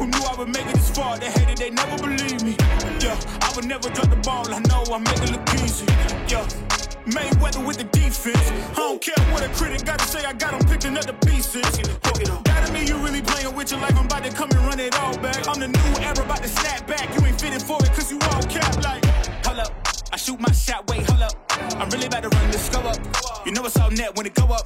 Who knew I would make it this far? They hated, they never believed me. Yeah, I would never drop the ball. I know I make it look easy. Yeah, Mayweather with the defense. I don't care what a critic gotta say. I got 'em picking up the pieces. That to me, you really playing with your life. I'm about to come and run it all back. I'm the new era, about to snap back. You ain't fitted for it, cause you all cap like. Hold up, I shoot my shot, wait, hold up. I'm really about to run this go up. You know it's all net when it go up.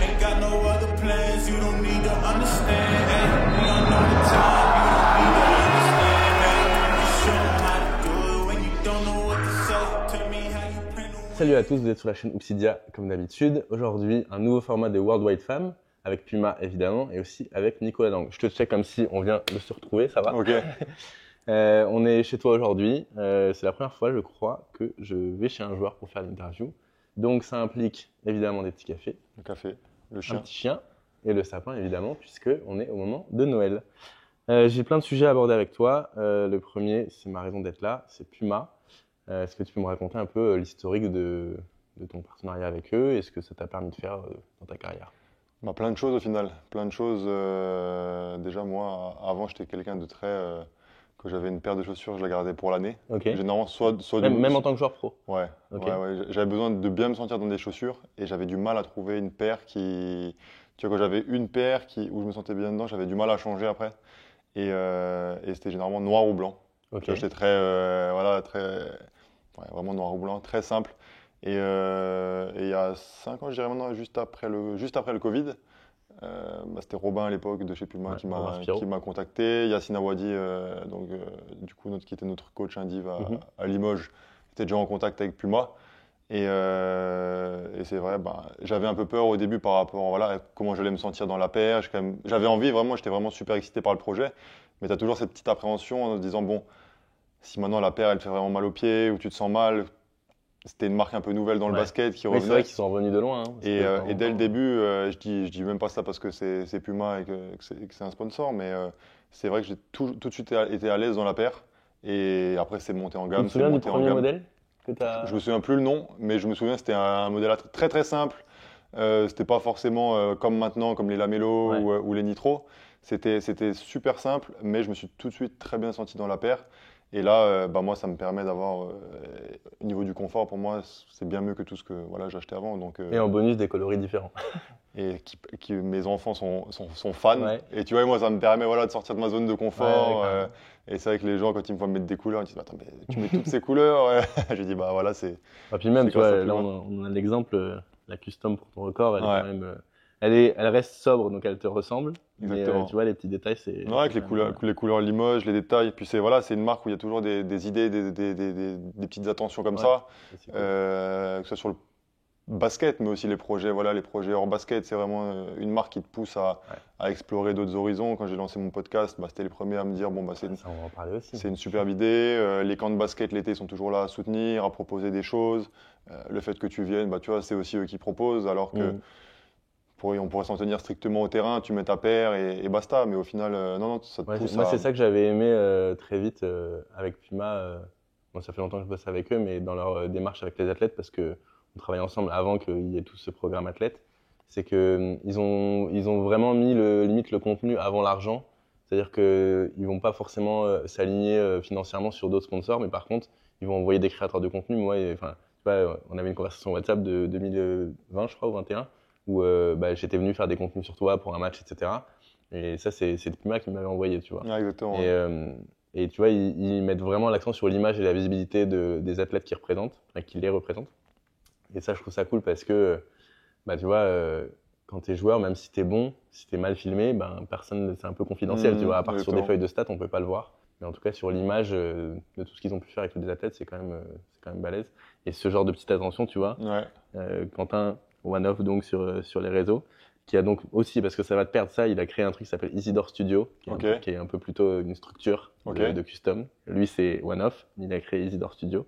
Ain't got no other plans, you don't need to understand. Hey, we don't know the time, you don't need to understand. Hey, you show 'em how to do it when you don't know what to say. Tell me how you plan to win. Salut à tous, vous êtes sur la chaîne Obsidia comme d'habitude. Aujourd'hui, un nouveau format de Worldwide Fam avec Puma évidemment et aussi avec Nicolas Lang. Je te check comme si on vient de se retrouver, ça va? Ok. On est chez toi aujourd'hui. C'est la première fois, je crois, que je vais chez un joueur pour faire l'interview. Donc ça implique évidemment des petits cafés. Le café, le Un chien. petit chien et le sapin évidemment puisque on est au moment de Noël. J'ai plein de sujets à aborder avec toi. Le premier, c'est ma raison d'être là, c'est Puma. Est-ce que tu peux me raconter un peu l'historique de ton partenariat avec eux et ce que ça t'a permis de faire dans ta carrière? Bah, plein de choses au final. Plein de choses. Déjà moi, avant j'étais quelqu'un de très... Quand j'avais une paire de chaussures, je la gardais pour l'année. Ok. Généralement, soit Même en tant que joueur pro? Ouais, Ok. ouais. J'avais besoin de bien me sentir dans des chaussures et j'avais du mal à trouver une paire qui... Tu vois, quand j'avais une paire où je me sentais bien dedans, j'avais du mal à changer après. Et c'était généralement noir ou blanc. Ok. Tu vois, j'étais très... vraiment noir ou blanc, très simple. Et il y a 5 ans, je dirais maintenant, juste après le Covid, c'était Robin à l'époque de chez Puma qui m'a contacté. Yacine Awadi, du coup, qui était notre coach indiv à Limoges, était déjà en contact avec Puma. Et c'est vrai, j'avais un peu peur au début par rapport à comment j'allais me sentir dans la paire. J'avais envie, vraiment, j'étais vraiment super excité par le projet. Mais tu as toujours cette petite appréhension en te disant, bon, si maintenant la paire elle te fait vraiment mal aux pieds ou tu te sens mal. C'était une marque un peu nouvelle dans le basket qui revenait. C'est vrai qu'ils sont revenus de loin. Hein, et dès le début, je dis même pas ça parce que c'est Puma et que c'est un sponsor, mais c'est vrai que j'ai tout de suite été à l'aise dans la paire. Et après, c'est monté en gamme. Tu te souviens du premier modèle que t'as... Je me souviens plus le nom, mais je me souviens c'était un modèle très très simple. C'était pas forcément comme maintenant, comme les Lamello ou les Nitro. C'était super simple, mais je me suis tout de suite très bien senti dans la paire. Et là, moi, ça me permet d'avoir, au niveau du confort, pour moi, c'est bien mieux que tout ce que j'ai acheté avant. Donc, et en bonus, des coloris différents. Et mes enfants sont fans. Ouais. Et tu vois, moi, ça me permet de sortir de ma zone de confort. Et c'est vrai que les gens, quand ils me voient mettre des couleurs, ils disent « Attends, mais tu mets toutes ces couleurs ?» J'ai dit « Bah voilà, c'est… » Et puis même, tu vois, là, on a l'exemple, la custom pour ton record, elle est quand même… Elle reste sobre, donc elle te ressemble. Exactement. Mais tu vois, les petits détails, c'est… Ouais, avec les couleurs Limoges, les détails. Et puis c'est une marque où il y a toujours des idées, des petites attentions comme ça. Cool. Que ce soit sur le basket, mais aussi les projets hors basket. C'est vraiment une marque qui te pousse à explorer d'autres horizons. Quand j'ai lancé mon podcast, c'était les premiers à me dire, on va en parler aussi. C'est une superbe idée. Les camps de basket l'été sont toujours là à soutenir, à proposer des choses. Le fait que tu viennes, tu vois, c'est aussi eux qui proposent, alors que… On pourrait s'en tenir strictement au terrain, tu mets ta paire et basta. Mais au final, non, ça te pousse. Moi, c'est ça que j'avais aimé très vite avec Puma. Ça fait longtemps que je bosse avec eux, mais dans leur démarche avec les athlètes, parce qu'on travaille ensemble avant qu'il y ait tout ce programme athlète, c'est qu'ils ont vraiment mis limite le contenu avant l'argent. C'est-à-dire qu'ils ne vont pas forcément s'aligner financièrement sur d'autres sponsors, mais par contre, ils vont envoyer des créateurs de contenu. Moi, on avait une conversation WhatsApp de 2020, je crois, ou 2021. Où j'étais venu faire des contenus sur toi pour un match, etc. Et ça, c'est Puma qui m'avait envoyé, tu vois. Ah, exactement. Et tu vois, ils mettent vraiment l'accent sur l'image et la visibilité des athlètes qui les représentent. Et ça, je trouve ça cool parce que, tu vois, quand t'es joueur, même si t'es bon, si t'es mal filmé, personne, c'est un peu confidentiel, tu vois. À part sur des feuilles de stats, on peut pas le voir. Mais en tout cas, sur l'image de tout ce qu'ils ont pu faire avec les athlètes, c'est quand même balèze. Et ce genre de petite attention, tu vois. Quentin One-Off donc sur les réseaux, qui a donc aussi, parce que ça va te perdre ça, il a créé un truc qui s'appelle Isidore Studio, qui est un peu plutôt une structure de custom. Lui, c'est One-Off, il a créé Isidore Studio,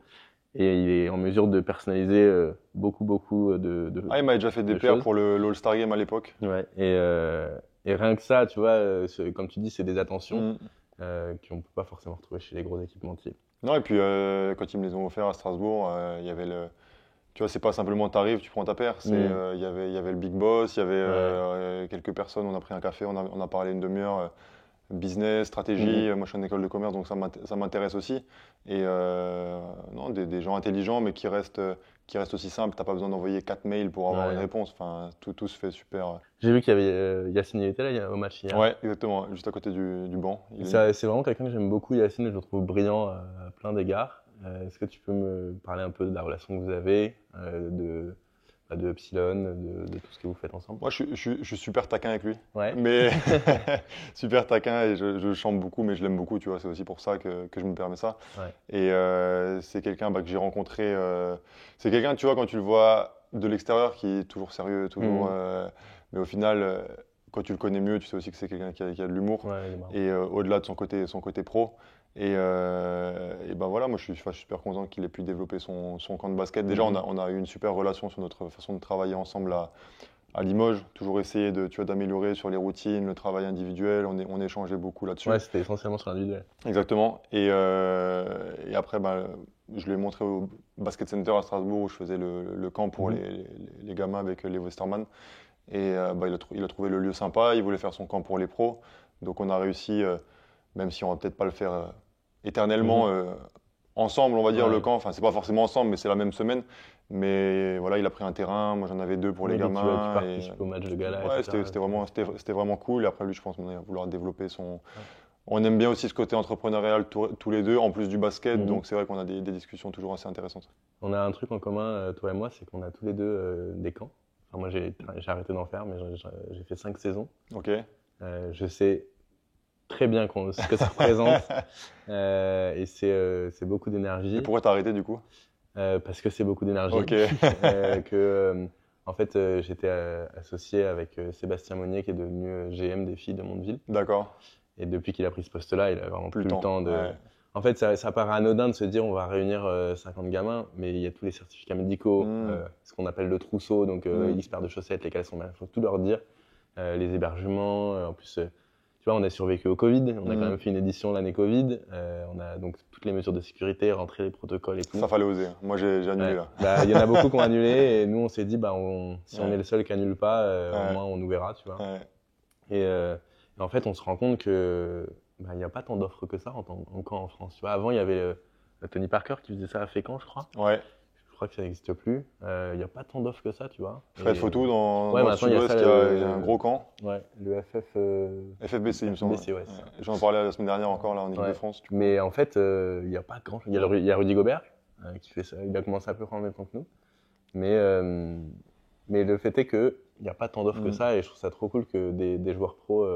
et il est en mesure de personnaliser beaucoup de il m'a déjà fait des paires pour l'All-Star Game à l'époque. Ouais, et rien que ça, tu vois, comme tu dis, c'est des attentions qu'on ne peut pas forcément retrouver chez les gros équipementiers. Non, et puis quand ils me les ont offerts à Strasbourg, il y avait tu vois, c'est pas simplement t'arrives, tu prends ta paire. Il y avait le Big Boss, il y avait quelques personnes, on a pris un café, on a parlé une demi-heure. business, stratégie. Moi, je suis en école de commerce, donc ça m'intéresse aussi. Et non, des gens intelligents, mais qui restent aussi simples. Tu n'as pas besoin d'envoyer 4 mails pour avoir une réponse. Enfin, tout se fait super. J'ai vu qu'il y avait Yacine, il était là au match hier. Ouais, exactement, juste à côté du banc. C'est vraiment quelqu'un que j'aime beaucoup, Yacine, je le trouve brillant à plein d'égards. Est-ce que tu peux me parler un peu de la relation que vous avez, de Epsilon, de tout ce que vous faites ensemble? Moi, je suis super taquin avec lui. Ouais. Mais super taquin et je chante beaucoup, mais je l'aime beaucoup, tu vois. C'est aussi pour ça que je me permets ça. Ouais. Et c'est quelqu'un que j'ai rencontré. C'est quelqu'un, tu vois, quand tu le vois de l'extérieur, qui est toujours sérieux, toujours. Mais au final, quand tu le connais mieux, tu sais aussi que c'est quelqu'un qui a de l'humour. Ouais, et au-delà de son côté pro. Et ben voilà, moi je suis super content qu'il ait pu développer son camp de basket. Déjà, on a eu une super relation sur notre façon de travailler ensemble à Limoges. Toujours essayer d'améliorer sur les routines, le travail individuel. On échangeait beaucoup là-dessus. Ouais, c'était essentiellement sur l'individuel. Exactement. Et après, je lui ai montré au Basket Center à Strasbourg où je faisais le camp pour les gamins avec les Westerman. Et il a trouvé le lieu sympa. Il voulait faire son camp pour les pros. Donc on a réussi. Même si on va peut-être pas le faire éternellement ensemble, on va dire, le camp. Enfin, c'est pas forcément ensemble, mais c'est la même semaine. Mais voilà, il a pris un terrain. Moi, j'en avais 2 pour les gamins. Tu participes au match de gala. Ouais, c'était vraiment cool. Et après, lui, je pense qu'on va vouloir développer son. On aime bien aussi ce côté entrepreneurial tous les deux, en plus du basket. Donc, c'est vrai qu'on a des discussions toujours assez intéressantes. On a un truc en commun, toi et moi, c'est qu'on a tous les deux des camps. Enfin, moi, j'ai arrêté d'en faire, mais j'ai fait 5 saisons. Ok. Je sais très bien ce que ça représente et c'est beaucoup d'énergie. Et pourquoi t'as arrêté du coup? Parce que c'est beaucoup d'énergie. Ok. En fait, j'étais associé avec Sébastien Monnier qui est devenu GM des filles de Mondeville. D'accord. Et depuis qu'il a pris ce poste-là, il a vraiment plus le temps de. Ouais. En fait, ça paraît anodin de se dire on va réunir 50 gamins, mais il y a tous les certificats médicaux, ce qu'on appelle le trousseau, donc X paires de chaussettes, les caleçons, il faut tout leur dire, les hébergements, en plus. Tu vois, on a survécu au Covid, on a quand même fait une édition l'année Covid, on a donc toutes les mesures de sécurité, rentré les protocoles et tout. Ça fallait oser, moi j'ai annulé là. Il y en a beaucoup qui ont annulé et nous on s'est dit, si on est le seul qui annule pas, au moins on nous verra, tu vois. Et en fait, on se rend compte que il n'y a pas tant d'offres que ça en camp en France. Tu vois, avant, il y avait Tony Parker qui faisait ça à Fécamp, je crois. Ouais. Je crois que ça n'existe plus. Il n'y a pas tant d'offres que ça, tu vois. Fred Fautou dans le sud-ouest, il y a un gros camp. Ouais, le FFBC, il me semble. FFBC, ouais. J'en parlais la semaine dernière encore là en Ile-de-France. Mais en fait, il n'y a pas grand chose. Il y a Rudy Gobert qui fait ça. Il a commencé à peu près en même temps que nous. Mais le fait est qu'il n'y a pas tant d'offres que ça et je trouve ça trop cool que des joueurs pros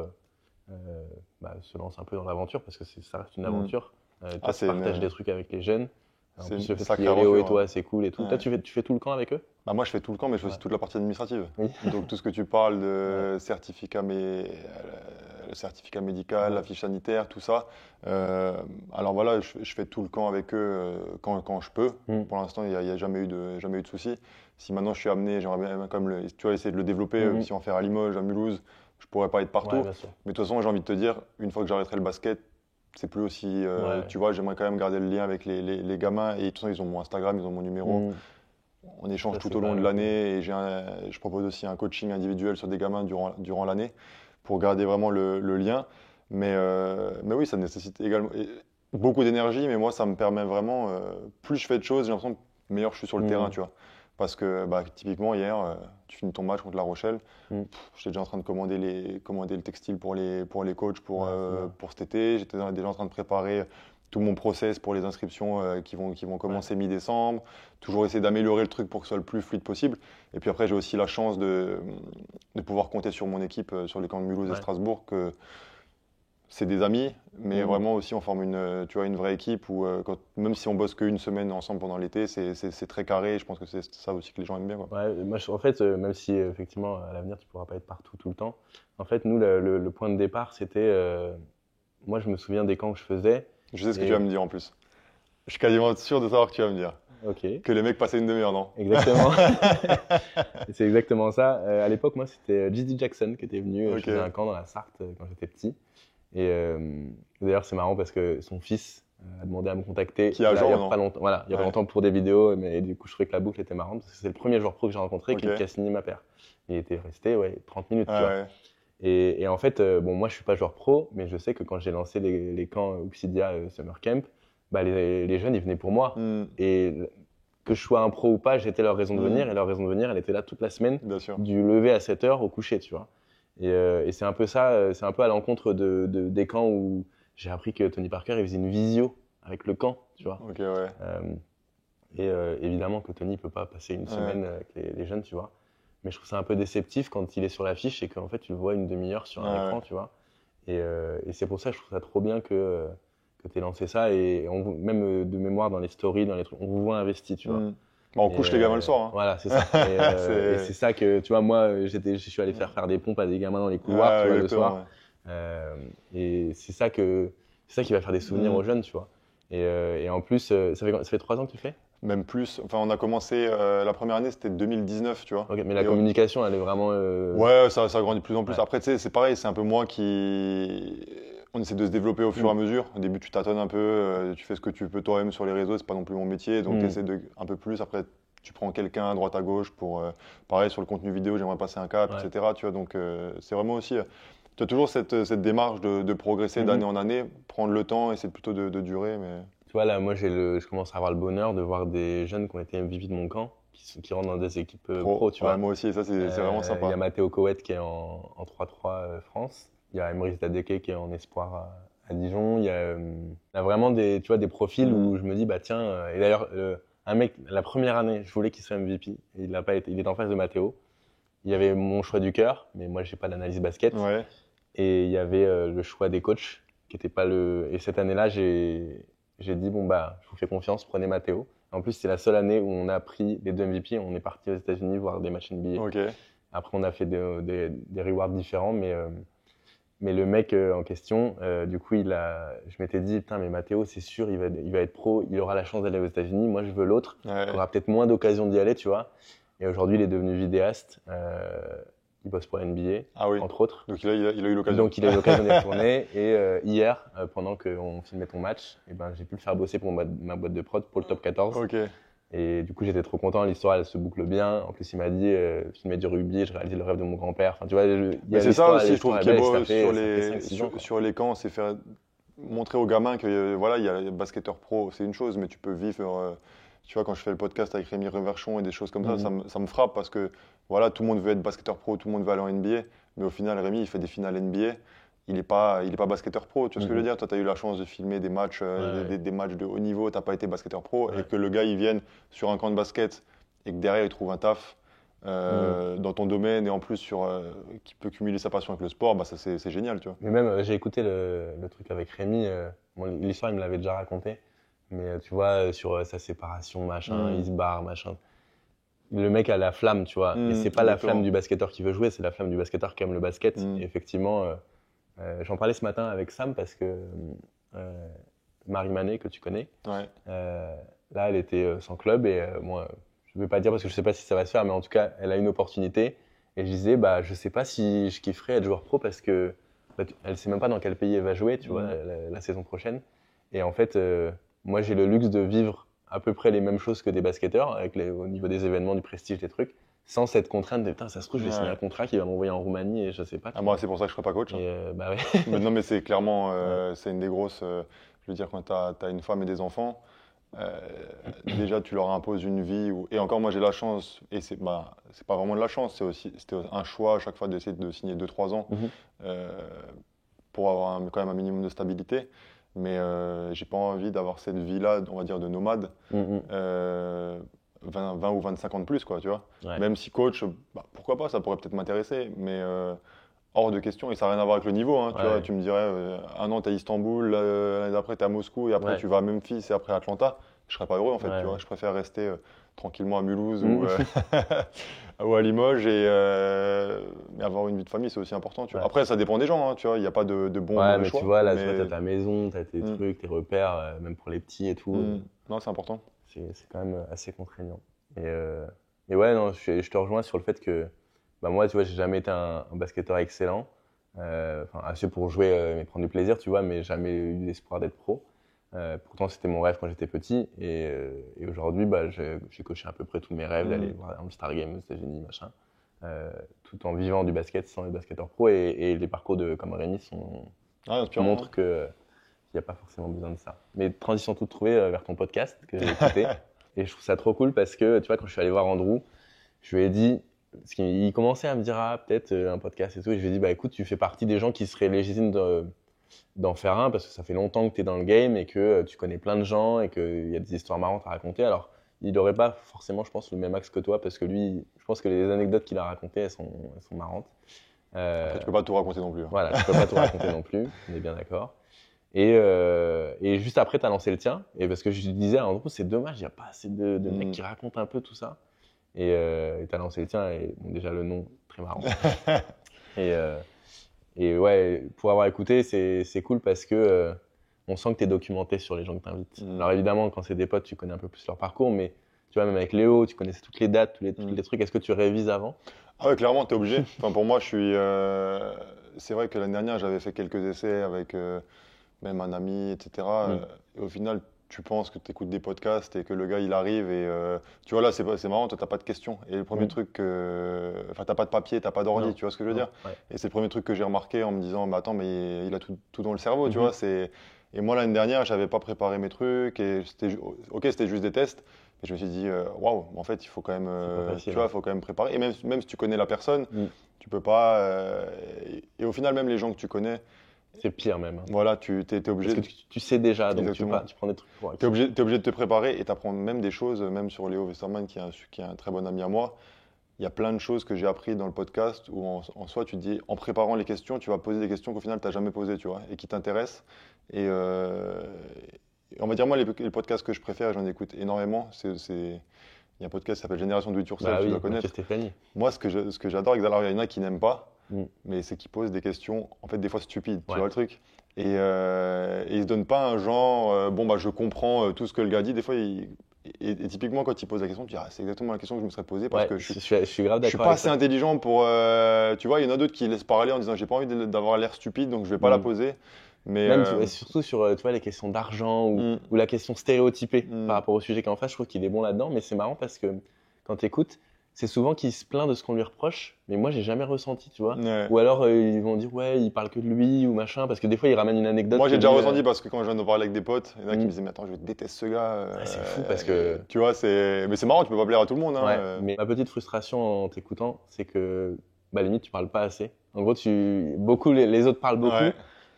se lancent un peu dans l'aventure parce que ça reste une aventure. Tu partages des trucs avec les jeunes. En plus, le fait qu'il y ait Léo et toi, c'est cool et tout. Toi, tu fais tout le camp avec eux? Moi, je fais tout le camp, mais je fais aussi toute la partie administrative. Oui. Donc, tout ce que tu parles de certificat, le certificat médical, la fiche sanitaire, tout ça. Alors voilà, je fais tout le camp avec eux quand je peux. Pour l'instant, il n'y a jamais eu de soucis. Si maintenant je suis amené, j'aimerais bien quand même essayer de le développer, si on fait à Limoges, à Mulhouse, je pourrais pas être partout. Ouais, mais de toute façon, j'ai envie de te dire, une fois que j'arrêterai le basket, c'est plus aussi, tu vois, j'aimerais quand même garder le lien avec les gamins. Et de toute façon, ils ont mon Instagram, ils ont mon numéro. On échange tout au long de l'année et je propose aussi un coaching individuel sur des gamins durant l'année pour garder vraiment le lien. Mais oui, ça nécessite également beaucoup d'énergie. Mais moi, ça me permet vraiment, plus je fais de choses, j'ai l'impression que meilleur je suis sur le terrain, tu vois. Parce que typiquement, hier, tu finis ton match contre La Rochelle. J'étais déjà en train de commander le textile pour les coachs pour cet été. J'étais déjà en train de préparer tout mon process pour les inscriptions qui vont commencer mi-décembre. Toujours essayer d'améliorer le truc pour que ce soit le plus fluide possible. Et puis après, j'ai aussi la chance de pouvoir compter sur mon équipe sur les camps de Mulhouse et Strasbourg. C'est des amis, mais vraiment aussi on forme une vraie équipe où même si on bosse qu'une semaine ensemble pendant l'été, c'est très carré et je pense que c'est ça aussi que les gens aiment bien. Ouais, moi, en fait, même si effectivement à l'avenir tu pourras pas être partout tout le temps, en fait nous le point de départ c'était, moi je me souviens des camps que je faisais. Je sais ce que tu vas me dire en plus. Je suis quasiment sûr de savoir que tu vas me dire. Ok. Que les mecs passaient une demi-heure, non? Exactement. C'est exactement ça. À l'époque, moi, c'était J.D. Jackson qui était venu. Je faisais un camp dans la Sarthe quand j'étais petit. Et d'ailleurs, c'est marrant parce que son fils a demandé à me contacter il y a pas longtemps. Voilà, il y a pas longtemps pour des vidéos. Mais du coup, je trouvais que la boucle était marrante parce que c'est le premier joueur pro que j'ai rencontré qui a signé ma paire. Il était resté 30 minutes. Tu vois. Et en fait, bon, moi, je suis pas joueur pro, mais je sais que quand j'ai lancé les camps Obsidia Summer Camp, bah, les jeunes, ils venaient pour moi. Et que je sois un pro ou pas, j'étais leur raison de venir. Et leur raison de venir, elle était là toute la semaine, Bien sûr. du lever à 7h au coucher, tu vois. Et c'est un peu ça, c'est un peu à l'encontre des camps où j'ai appris que Tony Parker, il faisait une visio avec le camp, tu vois. Ok, ouais. Évidemment que Tony peut pas passer une semaine avec les jeunes, tu vois. Mais je trouve ça un peu déceptif quand il est sur l'affiche et qu'en fait tu le vois une demi-heure sur un écran, tu vois. Et c'est pour ça que je trouve ça trop bien que tu aies lancé ça. Et même de mémoire dans les stories, dans les trucs, on vous voit investi, tu vois. Bah, on couche les gamins le soir. Hein. Voilà, c'est ça. Et c'est ça que, tu vois, moi, je suis allé faire des pompes à des gamins dans les couloirs, tu vois, le soir. Et c'est ça qui va faire des souvenirs aux jeunes, tu vois. Et en plus, ça fait 3 ans que tu fais? Même plus. Enfin, on a commencé, la première année, c'était 2019, tu vois. Okay, mais la communication, elle est vraiment... Ouais, ça grandit de plus en plus. Ouais. Après, tu sais, c'est pareil, c'est un peu moi on essaie de se développer au fur et à mesure. Au début, tu tâtonnes un peu, tu fais ce que tu peux toi-même sur les réseaux, c'est pas non plus mon métier, donc tu essaies un peu plus. Après, tu prends quelqu'un à droite à gauche pour, pareil, sur le contenu vidéo, j'aimerais passer un cap, etc. Tu vois, donc c'est vraiment aussi, tu as toujours cette démarche de progresser d'année en année, prendre le temps, essayer plutôt de durer. Mais... Tu vois, là, moi, je commence à avoir le bonheur de voir des jeunes qui ont été MVP de mon camp, qui rentrent dans des équipes pro, tu vois. Moi aussi, ça, c'est vraiment sympa. Il y a Matteo Coët qui est en 3-3 France. Il y a Emrys Dadeke qui est en espoir à Dijon. Il y a vraiment des profils où je me dis, bah tiens, et d'ailleurs, un mec, la première année, je voulais qu'il soit MVP. Il l'a pas été, il est en face de Matteo. Il y avait mon choix du cœur, mais moi, j'ai pas d'analyse basket. Ouais. Et il y avait le choix des coachs, qui était pas le. Et cette année-là, j'ai dit, bon, bah, je vous fais confiance, prenez Matteo. En plus, c'est la seule année où on a pris les 2 MVP. On est parti aux États-Unis voir des matchs NBA. Okay. Après, on a fait des rewards différents, mais le mec en question, du coup, je m'étais dit, putain, mais Matteo, c'est sûr, il va être pro, il aura la chance d'aller aux États-Unis. Moi, je veux l'autre, qui aura peut-être moins d'occasion d'y aller, tu vois. Et aujourd'hui, il est devenu vidéaste. Il bosse pour la NBA, entre autres. Donc, il a eu l'occasion. Donc, il a eu l'occasion d'y retourner. Et hier, pendant qu'on filmait ton match, j'ai pu le faire bosser pour ma boîte de prod, pour le top 14. Okay. Et du coup, j'étais trop content. L'histoire, elle se boucle bien. En plus, il m'a dit, filmer du rugby, je réalisais le rêve de mon grand-père. Enfin, tu vois, c'est ça aussi, je trouve qu'il est beau sur les camps, c'est faire montrer aux gamins que voilà, il y a le basketteur pro, c'est une chose, mais tu peux vivre. Tu vois, quand je fais le podcast avec Rémi Reverchon et des choses comme ça me frappe parce que voilà, tout le monde veut être basketteur pro, tout le monde veut aller en NBA, mais au final, Rémi, il fait des finales NBA. Il est pas basketteur pro, tu vois ce que je veux dire? Toi, tu as eu la chance de filmer des matchs, des matchs de haut niveau, tu n'as pas été basketteur pro, et que le gars, il vienne sur un camp de basket et que derrière, il trouve un taf dans ton domaine et en plus qui peut cumuler sa passion avec le sport, bah, ça, c'est génial, tu vois. Mais même, j'ai écouté le truc avec Rémi, l'histoire, il me l'avait déjà raconté, mais tu vois, sur sa séparation, machin, il se barre, machin. Le mec a la flamme, tu vois, et c'est pas la flamme du basketteur qui veut jouer, c'est la flamme du basketteur qui aime le basket. Et effectivement, j'en parlais ce matin avec Sam parce que Marie Manet, que tu connais, là, elle était sans club et moi, je ne vais pas dire parce que je ne sais pas si ça va se faire, mais en tout cas, elle a une opportunité. Et je disais, bah, je ne sais pas si je kifferais être joueur pro parce que elle ne sait même pas dans quel pays elle va jouer, tu vois, la saison prochaine. Et en fait, moi, j'ai le luxe de vivre à peu près les mêmes choses que des basketteurs, au niveau des événements, du prestige, des trucs, sans cette contrainte de putain, ça se trouve, je vais signer un contrat qui va m'envoyer en Roumanie et je sais pas. Moi, c'est pour ça que je ne serai pas coach. Bah ouais. Mais non, mais c'est clairement, c'est une des grosses. Je veux dire, quand tu as une femme et des enfants, déjà, tu leur imposes une vie. Et encore, moi, j'ai la chance, et c'est pas vraiment de la chance, c'était un choix à chaque fois d'essayer de signer 2-3 ans pour avoir quand même un minimum de stabilité. Mais j'ai pas envie d'avoir cette vie-là, on va dire, de nomade. 20 ou 25 ans de plus, quoi, tu vois. Même si coach, bah, pourquoi pas, ça pourrait peut-être m'intéresser, mais hors de question, et ça n'a rien à voir avec le niveau, hein, tu vois, tu me dirais, un an tu es à Istanbul, l'année d'après tu es à Moscou, et après tu vas à Memphis, et après Atlanta, je serais pas heureux, en fait, tu vois, je préfère rester tranquillement à Mulhouse ou à Limoges, et avoir une vie de famille, c'est aussi important, tu vois. Après, ça dépend des gens, hein, tu vois, il n'y a pas de bon mais choix. Tu vois, là, tu as ta maison, tu as tes trucs, tes repères, même pour les petits et tout. Non, c'est important. C'est quand même assez contraignant. Et ouais, non, je te rejoins sur le fait que bah moi, tu vois, j'ai jamais été un basketteur excellent. Assez pour jouer et prendre du plaisir, tu vois, mais jamais eu l'espoir d'être pro. Pourtant, c'était mon rêve quand j'étais petit. Et aujourd'hui, bah, j'ai coché à peu près tous mes rêves d'aller voir un All-Star Game aux États-Unis, machin. tout en vivant du basket sans être basketteur pro. Et les parcours comme Rémi montrent qu'il n'y a pas forcément besoin de ça. Mais transition toute trouvée vers ton podcast que j'ai écouté. Et je trouve ça trop cool parce que, tu vois, quand je suis allé voir Andrew, je lui ai dit, parce qu'il commençait à me dire, peut-être un podcast et tout. Et je lui ai dit, bah écoute, tu fais partie des gens qui seraient légitimes d'en faire un parce que ça fait longtemps que tu es dans le game et que tu connais plein de gens et qu'il y a des histoires marrantes à raconter. Alors, il n'aurait pas forcément, je pense, le même axe que toi parce que lui, je pense que les anecdotes qu'il a racontées, elles sont marrantes. Après, tu peux pas tout raconter non plus. Hein. Voilà, tu peux pas tout raconter non plus, on est bien d'accord. Et juste après, tu as lancé le tien. Et parce que je disais, en gros, c'est dommage, il n'y a pas assez de mecs qui racontent un peu tout ça. Et tu as lancé le tien, et bon, déjà le nom, très marrant. et ouais, pour avoir écouté, c'est cool parce que on sent que tu es documenté sur les gens que tu invites. Alors évidemment, quand c'est des potes, tu connais un peu plus leur parcours, mais tu vois, même avec Léo, tu connaissais toutes les dates, tous les trucs. Est-ce que tu révises avant? Ah ouais, clairement, tu es obligé. Enfin, pour moi, c'est vrai que l'année dernière, j'avais fait quelques essais avec même un ami, etc. Et au final, tu penses que tu écoutes des podcasts et que le gars, il arrive et tu vois, là, c'est marrant, toi, tu n'as pas de questions. Et le premier truc, enfin, tu n'as pas de papier, tu n'as pas d'ordi, tu vois ce que je veux dire? Et c'est le premier truc que j'ai remarqué en me disant, mais attends, mais il a tout dans le cerveau, tu vois. Et moi, l'année dernière, je n'avais pas préparé mes trucs et c'était juste des tests. Et je me suis dit, waouh, en fait, il faut quand même, facile, tu vois, faut quand même préparer. Et même si tu connais la personne, tu peux pas. Et au final, même les gens que tu connais, c'est pire même. Voilà, tu es obligé. Parce que tu sais déjà, donc tu prends des trucs pour acquis. T'es obligé de te préparer et t'apprends même des choses, même sur Léo Westerman, qui est un très bon ami à moi. Il y a plein de choses que j'ai appris dans le podcast où en soi, tu te dis, en préparant les questions, tu vas poser des questions qu'au final, tu n'as jamais posées, tu vois, et qui t'intéressent. Et on va dire, moi, les podcasts que je préfère, j'en écoute énormément. Il y a un podcast qui s'appelle Génération Do It Yourself, tu dois connaître. Stéphanie. Moi, ce que j'adore, alors il y en a qui n'aiment pas, mais c'est qu'ils posent des questions, en fait, des fois stupides, tu vois le truc. Et ils ne se donnent pas un genre, je comprends tout ce que le gars dit. Des fois, et typiquement, quand il pose la question, tu dis, c'est exactement la question que je me serais posée parce que je suis grave d'accord. Je suis pas assez intelligent pour. Tu vois, il y en a d'autres qui laissent parler en disant, j'ai pas envie d'avoir l'air stupide, donc je vais pas la poser. Mais même surtout sur tu vois, les questions d'argent ou la question stéréotypée par rapport au sujet qu'en face, je trouve qu'il est bon là-dedans. Mais c'est marrant parce que quand tu écoutes, c'est souvent qu'il se plaint de ce qu'on lui reproche, mais moi j'ai jamais ressenti, tu vois. Ou alors ils vont dire il parle que de lui ou machin, parce que des fois il ramène une anecdote. Moi j'ai déjà ressenti parce que quand je viens de parler avec des potes, il y en a qui me disaient mais attends, je déteste ce gars. C'est fou parce que tu vois, mais c'est marrant, tu peux pas plaire à tout le monde. Hein, mais ma petite frustration en t'écoutant, c'est que limite tu parles pas assez. En gros les autres parlent beaucoup.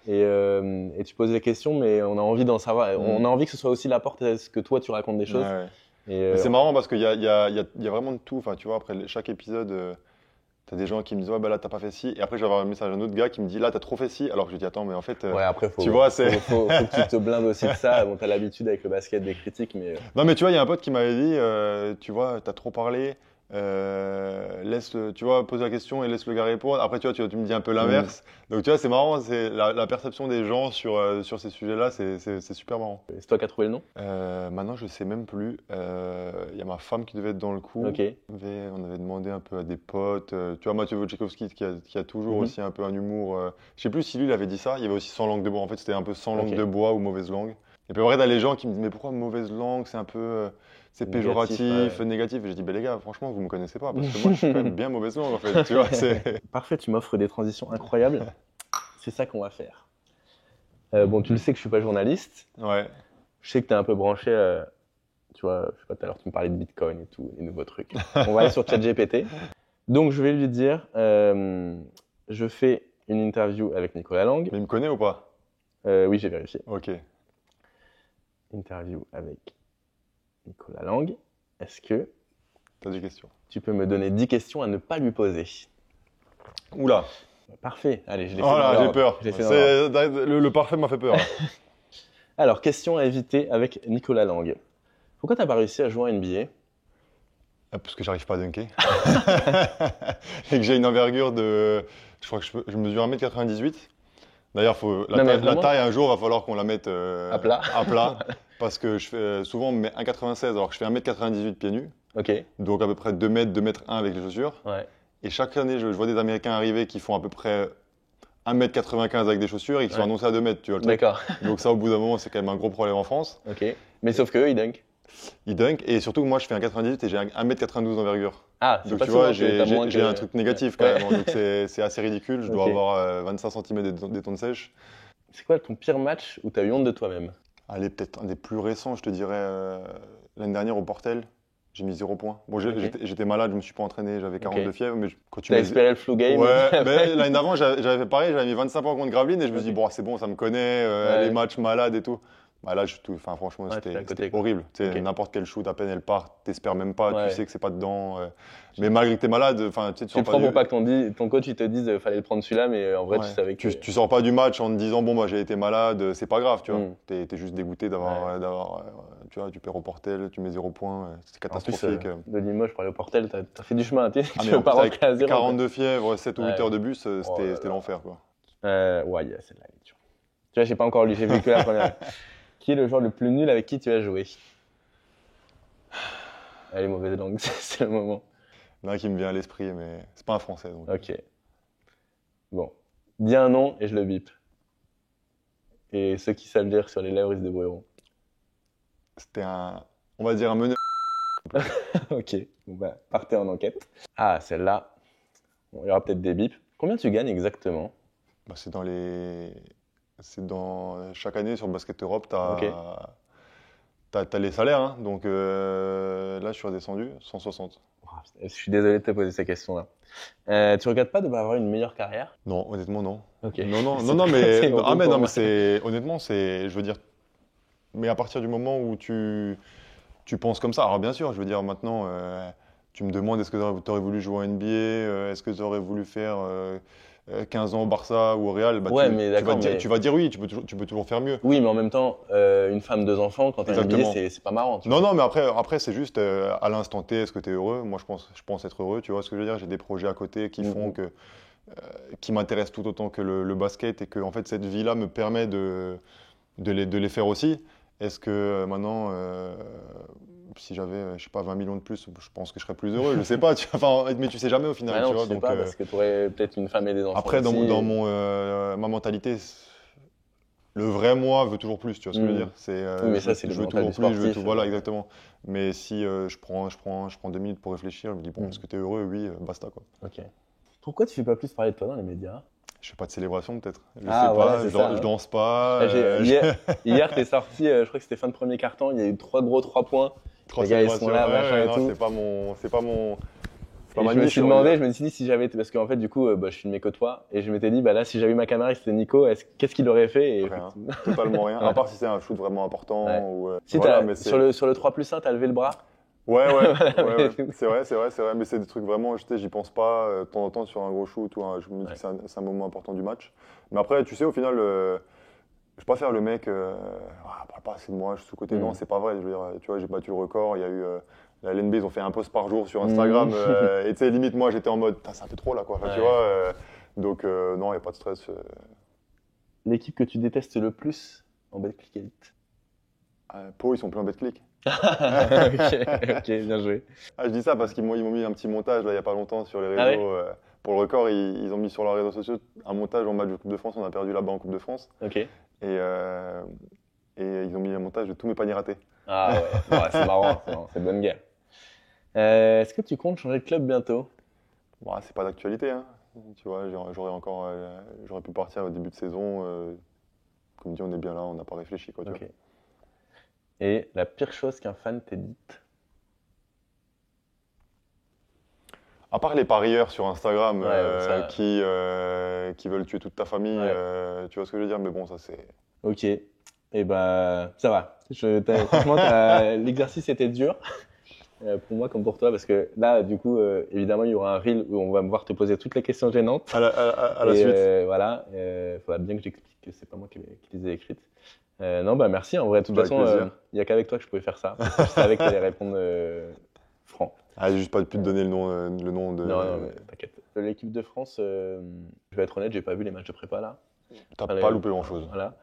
Et tu poses des questions, mais on a envie d'en savoir. On a envie que ce soit aussi la porte à ce que toi tu racontes des choses. Mais c'est marrant parce qu'il y a vraiment de tout. Enfin, tu vois, après chaque épisode, t'as des gens qui me disent là t'as pas fait ci. Et après je vais avoir un message d'un autre gars qui me dit là t'as trop fait ci. Alors que je dis attends mais en fait. Après faut vois, faut que tu te blindes aussi de ça. Bon t'as l'habitude avec le basket des critiques mais. Non mais tu vois il y a un pote qui m'avait dit tu vois t'as trop parlé. Tu vois, pose la question et laisse le gars répondre. Après, tu me dis un peu l'inverse. Donc, tu vois, c'est marrant. C'est la perception des gens sur ces sujets-là, c'est super marrant. C'est toi qui as trouvé le nom? Maintenant, je sais même plus. Il y a ma femme qui devait être dans le coup. On avait demandé un peu à des potes. Tu vois, Mathieu Wojciechowski qui a toujours aussi un peu un humour. Je sais plus si lui, il avait dit ça. Il y avait aussi 100 langues de bois. En fait, c'était un peu 100 langues de bois ou mauvaise langue. Et puis après, t'as les gens qui me disent mais pourquoi mauvaise langue? C'est un peu. C'est péjoratif, négatif. Et j'ai dit, les gars, franchement, vous me connaissez pas, parce que moi, je suis quand même bien mauvaise langue, en fait. Tu vois, Parfait, tu m'offres des transitions incroyables. C'est ça qu'on va faire. Bon, tu le sais que je suis pas journaliste. Ouais. Je sais que tu es un peu branché, tu vois, je sais pas, tout à l'heure, tu me parlais de Bitcoin et tout, les nouveaux trucs. On va aller sur ChatGPT. Donc, je vais lui dire, je fais une interview avec Nicolas Lang. Mais il me connaît ou pas? Oui, j'ai vérifié. Ok. Interview avec Nicolas Lang, est-ce que t'as des questions? Tu peux me donner 10 questions à ne pas lui poser? Oula. Parfait, allez, je l'ai fait. Oh là, j'ai peur. Le parfait m'a fait peur. Alors, question à éviter avec Nicolas Lang. Pourquoi t'as pas réussi à jouer en NBA? Parce que j'arrive pas à dunker. Et que j'ai une envergure de... Je crois que je mesure 1m98. D'ailleurs, la taille, un jour, va falloir qu'on la mette à plat. Parce que je fais souvent 1m96 alors que je fais 1m98 pieds nus. Ok. Donc à peu près 2 mètres, 2 mètres 1 avec les chaussures. Ouais. Et chaque année, je vois des Américains arriver qui font à peu près 1m95 avec des chaussures et qui sont annoncés à 2 mètres, tu vois. D'accord. Donc ça, au bout d'un moment, c'est quand même un gros problème en France. Ok. Mais sauf qu'eux, ils dunkent. Ils dunkent. Et surtout, moi, je fais 1m98 et j'ai 1m92 d'envergure. Ah, c'est Donc pas tu vois, souvent que t'as moins j'ai que- un truc négatif quand Ouais. même. Donc c'est assez ridicule. Je dois Ok. avoir 25 cm des tonnes sèches. C'est quoi ton pire match où t'as eu honte de toi-même? Allez, peut-être un des plus récents, je te dirais, l'année dernière au Portel. J'ai mis 0 points. Bon, Ok. j'étais malade, je me suis pas entraîné, j'avais 42 Ok. fièvre. Mais quand tu T'as mets. espéré le flu game? Ouais, et mais après- l'année d'avant, j'avais fait pareil, j'avais mis 25 points contre Gravelines et je me suis dit, Ok. bon, c'est bon, ça me connaît, les Ouais. matchs malades et tout. Bah là, enfin, franchement, Ouais, tu fais à côté, c'était quoi. horrible. Tu sais, Ok. n'importe quel shoot, à peine elle part, t'espères même pas, Ouais. tu sais que c'est pas dedans. Mais malgré que t'es malade, enfin, tu sais, tu Tu le sors prends pas pour pas que ton coach il te dise fallait le prendre celui-là, mais en vrai Ouais. tu savais que. Tu sors pas du match en te disant, bon, moi j'ai été malade, c'est pas grave, tu vois. Mm. T'es juste dégoûté tu vois, tu perds au Portel, tu mets 0 points, c'est En plus, catastrophique. de Limoges pour aller au Portel, t'as fait du chemin. Tu Ah, mais veux en pas plus, rentrer à avec zéro. 42 fièvres, 7 ou 8 Ouais. heures de bus, Oh là c'était là. l'enfer, quoi. Ouais, celle-là, elle est dure. Tu vois, j'ai pas encore lu, j'ai vu que la première. Qui est le joueur le plus nul avec qui tu as joué? Allez, mauvaise langue, c'est le moment. Il y en a un qui me vient à l'esprit, mais c'est pas un français. Donc. Ok. Bon. Dis un nom et je le bip. Et ceux qui savent lire sur les lèvres, ils se débrouilleront. C'était on va dire un meneur. Ok. Bon, bah, partez en enquête. Ah, celle-là. Bon, il y aura peut-être des bips. Combien tu gagnes exactement? Bah, c'est dans chaque année sur Basket Europe, t'as Ok. les salaires, hein. Donc là, je suis redescendu 160. Je suis désolé de te poser ces questions-là. Tu regrettes pas de pas avoir une meilleure carrière? Non, honnêtement, non. Ok. Non, mais C'est ah, mais pour non, mais moi. c'est honnêtement, je veux dire, mais à partir du moment où tu penses comme ça, alors bien sûr, je veux dire maintenant, tu me demandes est-ce que tu aurais voulu jouer en NBA, est-ce que tu aurais voulu faire 15 ans au Barça ou au Real, bah, Ouais, mais d'accord, mais- tu vas dire oui, tu peux toujours faire mieux. Oui, mais en même temps, une femme, deux enfants, quand t'as un billet, Exactement. c'est pas marrant. Tu Non, vois. non, mais après c'est juste à l'instant T, est-ce que tu es heureux? Moi, je pense être heureux, tu vois ce que je veux dire? J'ai des projets à côté qui font Mhm. qui m'intéressent tout autant que le basket et que en fait cette vie-là me permet de les faire aussi. Est-ce que maintenant, si j'avais, je sais pas, 20 millions de plus, je pense que je serais plus heureux. Je sais pas, enfin, mais tu sais jamais au final. Bah non, tu vois, tu sais donc, pas, parce que t'aurais peut-être une femme et des enfants après, aussi. ma mentalité, le vrai moi veut toujours plus, tu vois ce que je veux Mm. dire. Oui, mais je ça, veux- c'est le je veux mental toujours du plus, je veux sportif. tout, voilà, exactement. Mais si je prends 2 minutes pour réfléchir, je me dis, bon, Mm. est-ce que tu es heureux? Oui, basta, quoi. Ok. Pourquoi tu fais pas plus parler de toi dans les médias? Je fais pas de célébration, peut-être. Je Ah, sais voilà, pas, c'est je, ça, je hein. danse pas. Ah, hier, t'es sorti, je crois que c'était fin de premier quart-temps, il y a eu 3 points. Trop Les gars, ils sont célébration. là, Ouais, machin et non, tout. c'est pas Et ma je me niche, suis on va demandé, dire. je me suis dit si j'avais été, parce qu'en fait, du coup, je filmais que toi, et je m'étais dit, bah là, si j'avais eu ma caméra et que c'était Nico, qu'est-ce qu'il aurait fait? Et Rien, effectivement- totalement rien. Ouais. À part si c'est un shoot vraiment important. Ouais. Ou, Si voilà, t'as, mais c'est- sur le 3+1, t'as levé le bras? Ouais, Voilà, ouais. mais- C'est vrai. Mais c'est des trucs vraiment, j'y pense pas de temps en temps sur un gros shoot ou je me dis Ouais. que c'est un moment important du match. Mais après, tu sais, au final, je vais pas faire le mec, parle pas assez de moi, je suis sous-côté. Mm. Non, c'est pas vrai. Je veux dire, tu vois, j'ai battu le record. Il y a eu la LNB, ils ont fait un post par jour sur Instagram. Et tu sais, limite, moi, j'étais en mode, putain, c'est un peu trop là, quoi. Enfin, tu Ouais. vois, donc, non, il n'y a pas de stress. L'équipe que tu détestes le plus en Betclic Elite? Pau, ils sont pleins BetClick. Ok, bien joué. Ah, je dis ça parce qu'ils m'ont mis un petit montage là, il n'y a pas longtemps sur les Ah réseaux. Pour le record, ils ont mis sur leurs réseaux sociaux un montage en match de Coupe de France. On a perdu là-bas en Coupe de France. Ok. Et ils ont mis un montage de tous mes paniers ratés. Ah ouais, ouais, c'est marrant, c'est de bonne guerre. Est-ce que tu comptes changer de club bientôt? Bon, c'est pas d'actualité. Hein. Tu vois, j'aurais pu partir au début de saison. Comme dit, on est bien là, on n'a pas réfléchi. Quoi, tu Ok. vois. Et la pire chose qu'un fan t'ait dite? À part les parieurs sur Instagram Ouais, ça- qui veulent tuer toute ta famille, Ouais. tu vois ce que je veux dire, mais bon, ça c'est. Ok. Et bah, ça va. Franchement, l'exercice était dur. Pour moi comme pour toi, parce que là, du coup, évidemment, il y aura un reel où on va me voir te poser toutes les questions gênantes. À la Et, suite. voilà, il faudra bien que j'explique que c'est pas moi qui les ai écrites. Non, bah merci. En vrai, de toute Bah, avec façon, plaisir. il n'y a qu'avec toi que je pouvais faire ça. Parce que je savais que tu allais répondre franc. Ah, j'ai juste pas pu te donner le nom de. Non, mais t'inquiète. L'équipe de France, je vais être honnête, j'ai pas vu les matchs de prépa là. T'as Allez, pas loupé grand-chose. Voilà.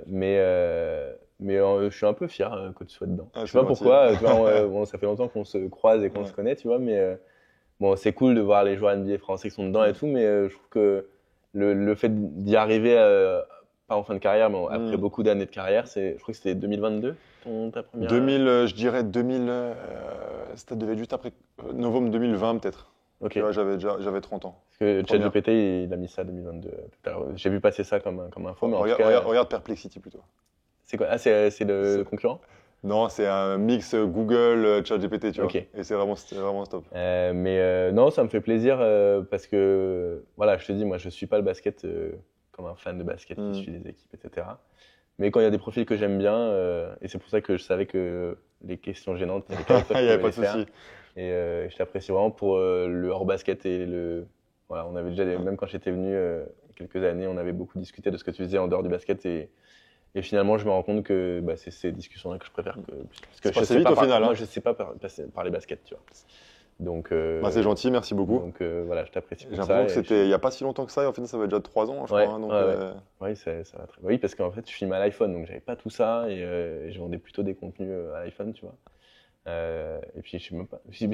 Mais je suis un peu fier que tu sois dedans. Ah, Je sais c'est pas gentil. pourquoi. Tu vois, bon, ça fait longtemps qu'on se croise et qu'on Ouais. se connaît, tu vois. Mais bon, c'est cool de voir les joueurs NBA français qui sont dedans et tout. Mais je trouve que le fait d'y arriver pas en fin de carrière, mais après beaucoup d'années de carrière. Je crois que c'était 2022, ta première. 2000, je dirais 2000, ça devait être juste après novembre 2020 peut-être. Ok. Tu vois, j'avais 30 ans. Parce que Première. ChatGPT, il a mis ça 2022. tout à l'heure. J'ai vu passer ça comme info, mais en Regarde, tout cas, regarde Perplexity plutôt. c'est quoi? Ah, c'est le concurrent? Non, c'est un mix Google, ChatGPT, tu vois. Ok. Et c'est vraiment top. Mais non, ça me fait plaisir parce que, voilà, je te dis, moi, je suis pas le basket comme un fan de basket qui suit les équipes, etc. Mais quand il y a des profils que j'aime bien, et c'est pour ça que je savais que les questions gênantes, il Il n'y avait pas de souci. Et je t'apprécie vraiment pour le hors-basket et voilà, on avait déjà, même quand j'étais venu il y a quelques années, on avait beaucoup discuté de ce que tu faisais en dehors du basket et finalement, je me rends compte que c'est ces discussions-là que je préfère parce que C'est passé vite au final. Moi, je sais pas passer par les baskets, tu vois. Donc, c'est gentil, merci beaucoup. Donc voilà, je t'apprécie pour J'ai ça. l'impression que c'était il n'y a pas si longtemps que ça, et en fait, ça va déjà 3 ans, je crois. Hein, donc, Oui, ça va très. Oui, parce qu'en fait, je filme à l'iPhone, donc j'avais pas tout ça et je vendais plutôt des contenus à l'iPhone, tu vois. Et puis, je sais même pas. Si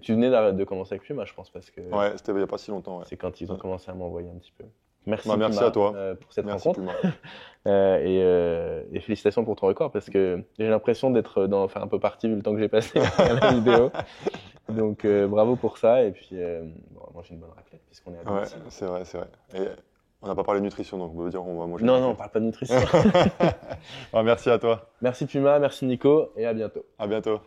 tu venais de commencer avec Puma, je pense, parce que. Ouais, c'était il n'y a pas si longtemps. Ouais. C'est quand ils ont commencé à m'envoyer un petit peu. Merci, merci Puma, à toi pour cette rencontre. Puma. Et félicitations pour ton record, parce que j'ai l'impression faire un peu partie vu le temps que j'ai passé à la vidéo. Donc bravo pour ça. Et puis, manger une bonne raclette, puisqu'on est à domicile. Ouais, c'est vrai, c'est vrai. Et on n'a pas parlé de nutrition, donc on peut dire on va manger. Non, on parle pas de nutrition. Merci à toi. Merci Puma, merci Nico, et à bientôt. À bientôt.